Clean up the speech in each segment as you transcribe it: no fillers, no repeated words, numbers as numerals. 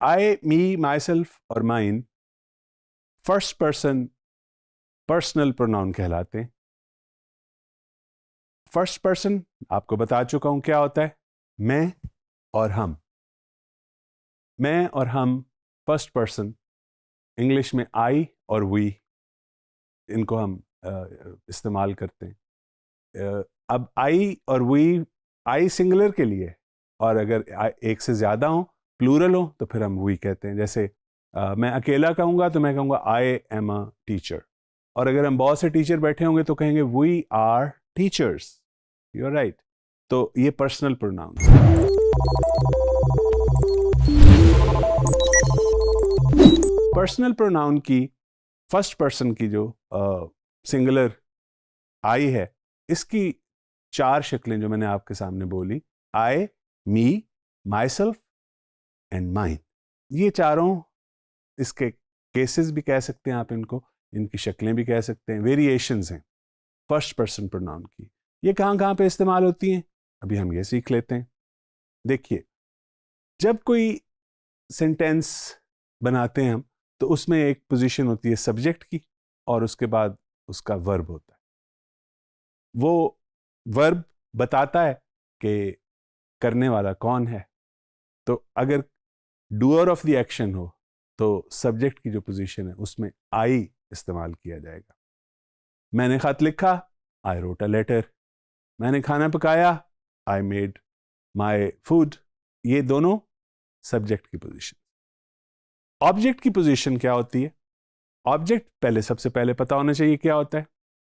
I, me, my self और mine first person personal pronoun कहलाते हैं। फर्स्ट पर्सन आपको बता चुका हूं क्या होता है, मैं और हम। मैं और हम फर्स्ट पर्सन, इंग्लिश में आई और वी, इनको हम इस्तेमाल करते हैं। अब आई और वी, आई सिंगुलर के लिए, और अगर एक से ज़्यादा हो, प्लूरल हो, तो फिर हम वी कहते हैं। जैसे मैं अकेला कहूँगा तो मैं कहूँगा आई एम अ टीचर, और अगर हम बहुत से टीचर बैठे होंगे तो कहेंगे we are teachers. You are right. तो ये पर्सनल प्रोनाउंस। पर्सनल प्रोनाउन की फर्स्ट पर्सन की जो सिंगुलर आई है, इसकी 4 शक्लें जो मैंने आपके सामने बोली, आई, मी, माई सेल्फ एंड माइन। ये चारों इसके केसेस भी कह सकते हैं आप इनको, इनकी शक्लें भी कह सकते हैं, वेरिएशंस हैं फर्स्ट पर्सन प्रोनाउन की। ये कहाँ कहाँ पे इस्तेमाल होती हैं, अभी हम ये सीख लेते हैं। देखिए, जब कोई सेंटेंस बनाते हैं हम, तो उसमें एक पोजीशन होती है सब्जेक्ट की, और उसके बाद उसका वर्ब होता है। वो वर्ब बताता है कि करने वाला कौन है। तो अगर डूअर ऑफ द एक्शन हो तो सब्जेक्ट की जो पोजीशन है उसमें आई इस्तेमाल किया जाएगा। मैंने खत लिखा, आई रोट अ लेटर। मैंने खाना पकाया, आई मेड माई फूड। ये दोनों सब्जेक्ट की पोजीशन। ऑब्जेक्ट की पोजीशन क्या होती है? ऑब्जेक्ट पहले सबसे पहले पता होना चाहिए क्या होता है।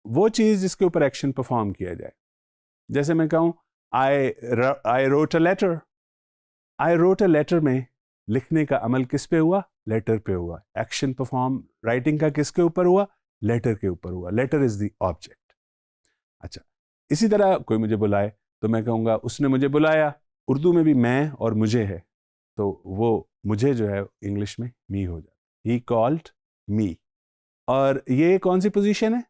वो चीज जिसके ऊपर एक्शन परफॉर्म किया जाए। जैसे मैं कहूं I wrote a letter. I wrote a letter में लिखने का अमल किस पे हुआ? लेटर पे हुआ। एक्शन परफॉर्म राइटिंग का किसके ऊपर हुआ? लेटर के ऊपर हुआ। Letter is the object. अच्छा, इसी तरह कोई मुझे बुलाए तो मैं कहूंगा उसने मुझे बुलाया। उर्दू में भी मैं और मुझे है, तो वो मुझे जो है इंग्लिश में मी हो जाता। He called me. और ये कौन सी पोजीशन है,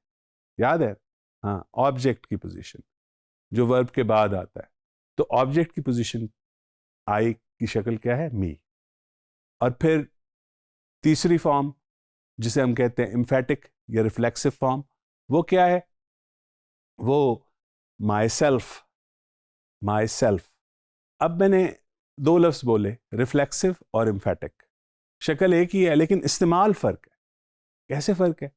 याद है? हाँ, ऑब्जेक्ट की पोजीशन, जो वर्ब के बाद आता है। तो ऑब्जेक्ट की पोजीशन आई की शक्ल क्या है? मी। और फिर तीसरी फॉर्म जिसे हम कहते हैं एम्फेटिक या रिफ्लेक्सिव फॉर्म, वो क्या है? वो माई सेल्फ। My self. अब मैंने 2 लफ्ज बोले, रिफ्लेक्सिव और एम्फेटिक। शक्ल एक ही है लेकिन इस्तेमाल फर्क है। कैसे फर्क है?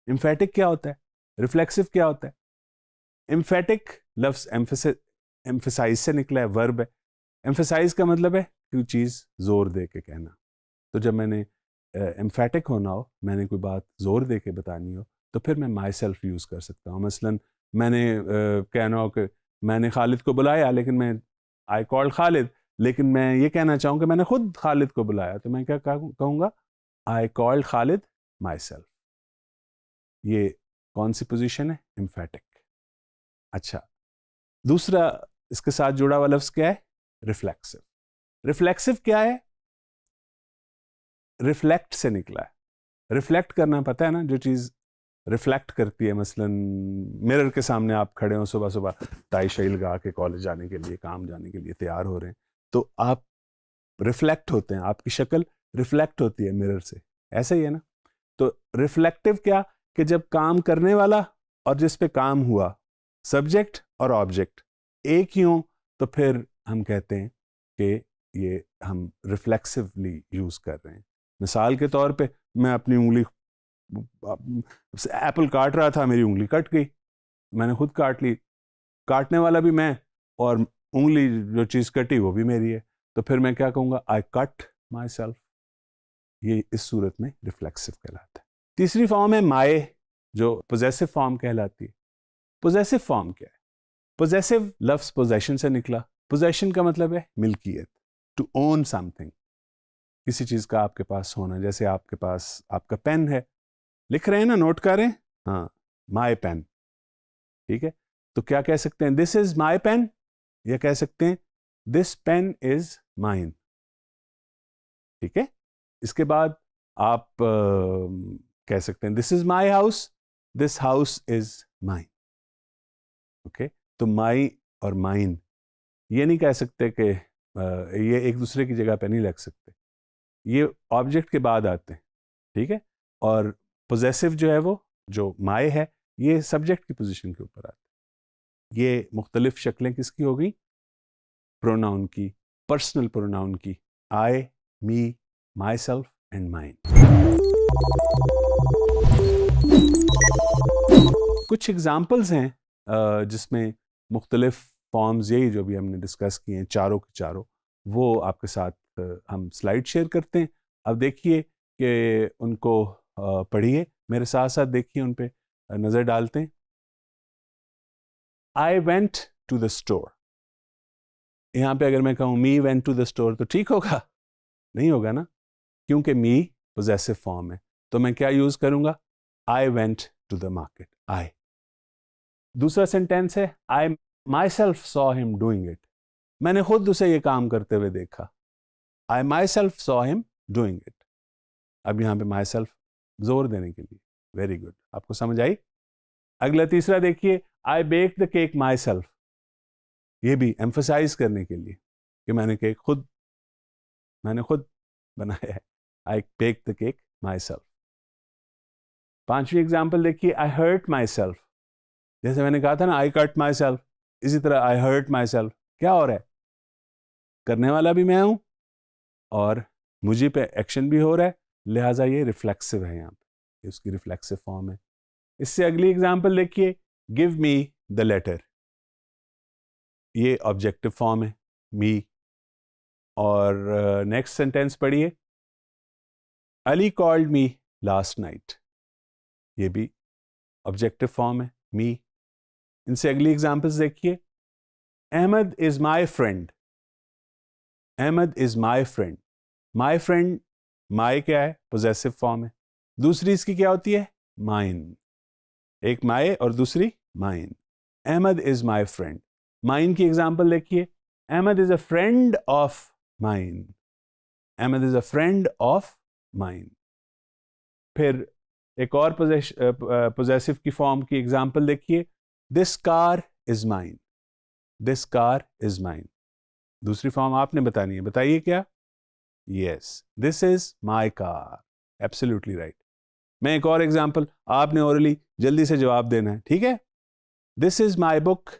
एम्फेटिक क्या होता है, रिफ्लेक्सिव क्या होता है? एम्फेटिक लफ्ज एम्फेसाइज से निकला है, वर्ब है। एम्फेसाइज का मतलब है कोई चीज जोर दे के कहना। तो जब मैंने एम्फेटिक होना हो, मैंने कोई बात जोर दे के बतानी हो, तो फिर मैं माई सेल्फ यूज कर सकता हूँ। मसलन मैंने कहना हो कि मैंने खालिद को बुलाया, लेकिन मैं आई कॉल्ड खालिद, लेकिन मैं ये कहना चाहूँ कि मैंने खुद खालिद को बुलाया, तो मैं क्या कहूँगा? I called Khalid my self. ये कौन सी पोजीशन है? एम्फेटिक। अच्छा, दूसरा इसके साथ जुड़ा हुआ लफ्ज क्या है? रिफ्लेक्सिव। रिफ्लेक्सिव क्या है? रिफ्लेक्ट से निकला है। रिफ्लेक्ट करना पता है ना, जो चीज रिफ्लेक्ट करती है। मसलन मिरर के सामने आप खड़े हो, सुबह सुबह टाई शाई लगा के कॉलेज जाने के लिए, काम जाने के लिए तैयार हो रहे हैं, तो आप रिफ्लेक्ट होते हैं, आपकी शक्ल रिफ्लेक्ट होती है मिरर से। ऐसा ही है ना? तो रिफ्लेक्टिव क्या, कि जब काम करने वाला और जिस पे काम हुआ, सब्जेक्ट और ऑब्जेक्ट एक ही हो, तो फिर हम कहते हैं कि ये हम रिफ्लेक्सिवली यूज कर रहे हैं। मिसाल के तौर पे, मैं अपनी उंगली, एप्पल काट रहा था, मेरी उंगली कट गई, मैंने खुद काट ली। काटने वाला भी मैं, और उंगली जो चीज कटी वो भी मेरी है। तो फिर मैं क्या कहूंगा? I cut my self. ये इस सूरत में रिफ्लेक्सिव कहलाता है। तीसरी फॉर्म है माए, जो पोजेसिव फॉर्म कहलाती है। पोजेसिव फॉर्म क्या है? पोजेसिव लफ्ज पोजेशन से निकला। पोजेशन का मतलब है मिल्कियत, टू ओन समथिंग, किसी चीज का आपके पास होना। जैसे आपके पास आपका पेन है, लिख रहे हैं ना, नोट कर रहे हैं, हाँ, माई पेन। ठीक है, तो क्या कह सकते हैं? दिस इज माई पेन, या कह सकते हैं दिस पेन इज माइन। ठीक है, इसके बाद आप कह सकते हैं this is my house, this house is mine. Okay, तो माई और माइन ये नहीं कह सकते कि ये एक दूसरे की जगह पे नहीं लग सकते। ये ऑब्जेक्ट के बाद आते हैं, ठीक है। और पोजेसिव जो है वो जो माय है ये सब्जेक्ट की पोजीशन के ऊपर आते हैं। ये मुख्तलिफ शक्लें किसकी हो गई? प्रोनाउन की, पर्सनल प्रोनाउन की, आई, मी, माई सेल्फ एंड माइन। कुछ एग्जाम्पल्स हैं जिसमें मुख्तलिफ फॉर्म्स, यही जो भी हमने डिस्कस किए हैं चारों के चारों, वो आपके साथ हम स्लाइड शेयर करते हैं। अब देखिए कि उनको पढ़िए, मेरे साथ साथ देखिए, उन पे नज़र डालते हैं। I went to the store. यहाँ पे अगर मैं कहूँ me went to the store तो ठीक होगा? नहीं होगा ना, क्योंकि मी पोजेसिव फॉर्म है। तो मैं क्या यूज़ करूँगा? I went to the market. I. दूसरा सेंटेंस है I myself saw him doing it. मैंने खुद उसे ये काम करते हुए देखा। I myself saw him doing it. अब यहाँ पे माई सेल्फ जोर देने के लिए। वेरी गुड, आपको समझ आई? अगला तीसरा देखिए, I bake the cake myself. ये भी एम्फसाइज करने के लिए कि मैंने खुद बनाया है। I bake the cake myself. पांचवी एग्जाम्पल देखिए, आई हर्ट माई सेल्फ। जैसे मैंने कहा था ना आई कट माई सेल्फ, इसी तरह आई हर्ट माई सेल्फ। क्या हो रहा है? करने वाला भी मैं हूं और मुझे पे एक्शन भी हो रहा है, लिहाजा ये रिफ्लेक्सिव है। यहाँ पे उसकी रिफ्लेक्सिव फॉर्म है। इससे अगली एग्जाम्पल देखिए, गिव मी द लेटर। ये ऑब्जेक्टिव फॉर्म है, मी। और नेक्स्ट सेंटेंस पढ़िए, Ali called me last night. ये भी ऑब्जेक्टिव फॉर्म है, मी। इनसे अगली एग्जाम्पल्स देखिए, Ahmad is my friend. Ahmed is my friend. My friend, my क्या है? पोजेसिव फॉर्म है। दूसरी इसकी क्या होती है? माइन। एक माई और दूसरी mine. Ahmad is my friend. Mine की एग्जाम्पल देखिए, Ahmad is a friend of mine. Ahmad is a friend of mine. फिर एक और पोजेसिव की फॉर्म की एग्जाम्पल देखिए, this car is mine. This car is mine. दूसरी फॉर्म आपने बतानी है, बताइए क्या? Yes, this is my car. Absolutely right. मैं एक और एग्जाम्पल, आपने ओरली जल्दी से जवाब देना है, ठीक है? This is my book.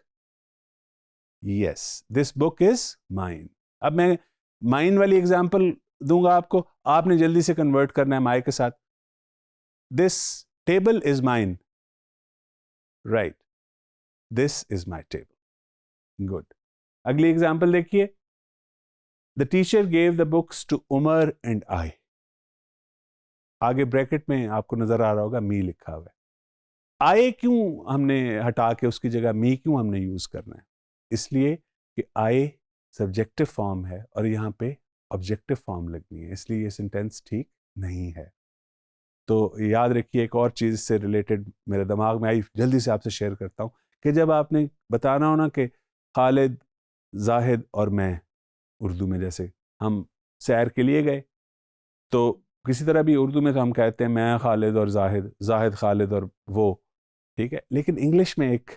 Yes, this book is mine. अब मैं माइन वाली एग्जाम्पल दूंगा आपको, आपने जल्दी से कन्वर्ट करना है माई के साथ। This table is mine. Right, this is my table. Good. अगली एग्जाम्पल देखिए, the teacher gave the books to Umar and I. आगे ब्रैकेट में आपको नजर आ रहा होगा मी लिखा हुआ है। आई क्यों हमने हटा के उसकी जगह मी क्यों हमने यूज करना है? इसलिए कि आई सब्जेक्टिव फॉर्म है और यहाँ पे ऑब्जेक्टिव फॉर्म लगनी है, इसलिए ये सेंटेंस ठीक नहीं है। तो याद रखिए, एक और चीज़ से रिलेटेड मेरे दिमाग में आई, जल्दी से आपसे शेयर करता हूँ कि जब आपने बताना हो ना कि खालिद, जाहिद और मैं, उर्दू में जैसे हम सैर के लिए गए, तो किसी तरह भी उर्दू में तो हम कहते हैं मैं खालिद और जाहिद, जाहिद खालिद और वो, ठीक है। लेकिन इंग्लिश में एक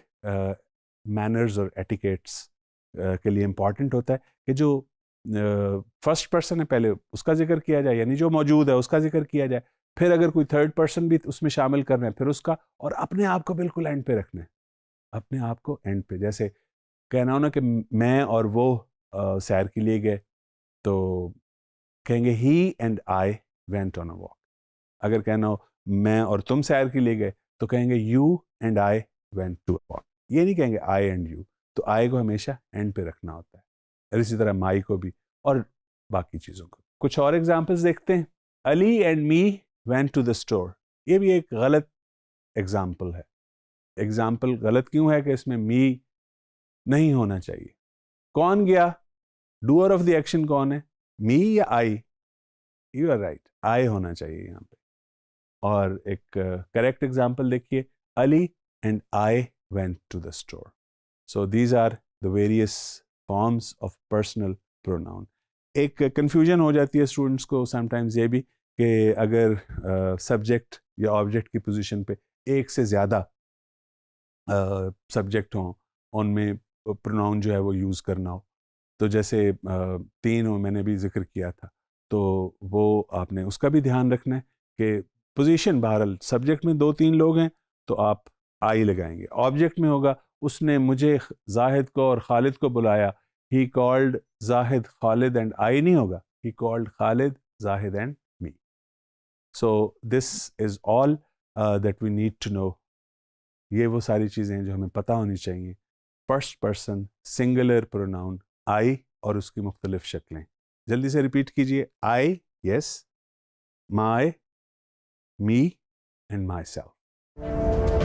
मैनर्स और एटिकेट्स के लिए इम्पॉर्टेंट होता है कि जो फर्स्ट पर्सन है पहले उसका जिक्र किया जाए, यानी जो मौजूद है उसका जिक्र किया जाए, फिर अगर कोई थर्ड पर्सन भी उसमें शामिल करना है फिर उसका, और अपने आप को बिल्कुल एंड पे रखना है। अपने आप को एंड पे, जैसे कहना हो ना कि मैं और वो सैर के लिए गए, तो कहेंगे he and I went on a walk. अगर कहना हो मैं और तुम सैर के लिए गए, तो कहेंगे you and I went to a walk. ये नहीं कहेंगे आई एंड यू। तो आई को हमेशा एंड पे रखना होता है, और इसी तरह माई को भी, और बाकी चीज़ों को। कुछ और एग्जाम्पल्स देखते हैं। Ali and me went to the store. ये भी एक गलत एग्जाम्पल है। एग्जाम्पल गलत क्यों है कि इसमें मी नहीं होना चाहिए। कौन गया? डूअर ऑफ द एक्शन कौन है? मी या I? You are right, I होना चाहिए यहाँ पे। और एक करेक्ट एग्जाम्पल देखिए, Ali and I went to the store. So these are the various forms of personal pronoun. एक कंफ्यूजन हो जाती है स्टूडेंट्स को समटाइम्स ये भी कि अगर सब्जेक्ट या ऑब्जेक्ट की पोजीशन पे एक से ज़्यादा सब्जेक्ट हों, उनमें प्रोनाउन जो है वो यूज़ करना हो। तो जैसे तीन हो, मैंने भी जिक्र किया था, तो वो आपने उसका भी ध्यान रखना है कि पोजीशन, बहरहाल सब्जेक्ट में 2-3 लोग हैं तो आप आई लगाएंगे। ऑब्जेक्ट में होगा उसने मुझे जाहिद को और खालिद को बुलाया, he called Zahid Khalid and I नहीं होगा, he called Khalid Zahid and me. So this is all that we need to know. ये वो सारी चीज़ें हैं जो हमें पता होनी चाहिए। First person singular pronoun I और उसकी मुख्तलिफ शक्लें। जल्दी से रिपीट कीजिए। I, yes, my, me and my self.